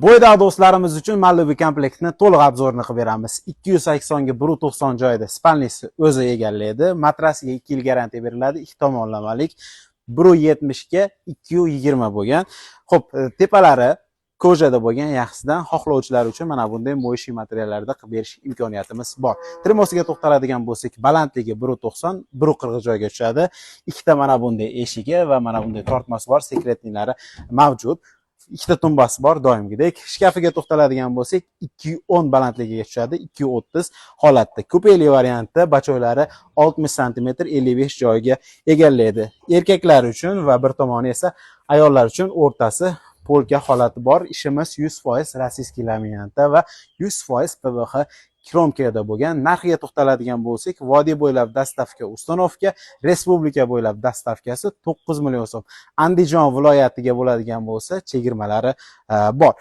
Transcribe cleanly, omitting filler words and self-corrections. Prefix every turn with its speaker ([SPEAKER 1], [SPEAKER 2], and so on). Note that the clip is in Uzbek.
[SPEAKER 1] Bo'ydoq do'stlarimiz uchun Malibu komplektni to'liq obzorini qilib beramiz. 280 ga 190 joyida spalnisi o'zi egallaydi. Matrasiga 2 yil garantiya beriladi, 2 tomonlamalik. 170 ga 220 bo'lgan. Xo'p, tepalari kojada bo'lgan yaxshisidan xohlovchilar uchun mana bunday mo'yishi materiallarda qilib berish imkoniyatimiz bor. Trimosiga to'xtaladigan bo'lsak, balandligi 190, 140 joyga tushadi. Ikkita mana bunday eshigi va mana bunday tortmasi bor, sekretnilari mavjud. Ikkita tumbasi bor doimgidek. Shkafiga to'xtaladigan bo'lsak, 210 balandligiga tushadi, 230 holatda. Kupeli variantda bachoylari 60 sm 55 joyga egallaydi. Erkaklar uchun va bir tomoni esa ayollar uchun o'rtasi polka holati bor. Ishimiz 100% rossiyskiy laminatda va 100% PVH kromkada bo'lgan. Narxiga to'xtaladigan bo'lsak, vodiy bo'ylab dastavka ustanovka, respublika bo'ylab dastavkasi 9 million so'm. Andijon viloyatiga bo'ladigan bo'lsa, chegirmalari bor.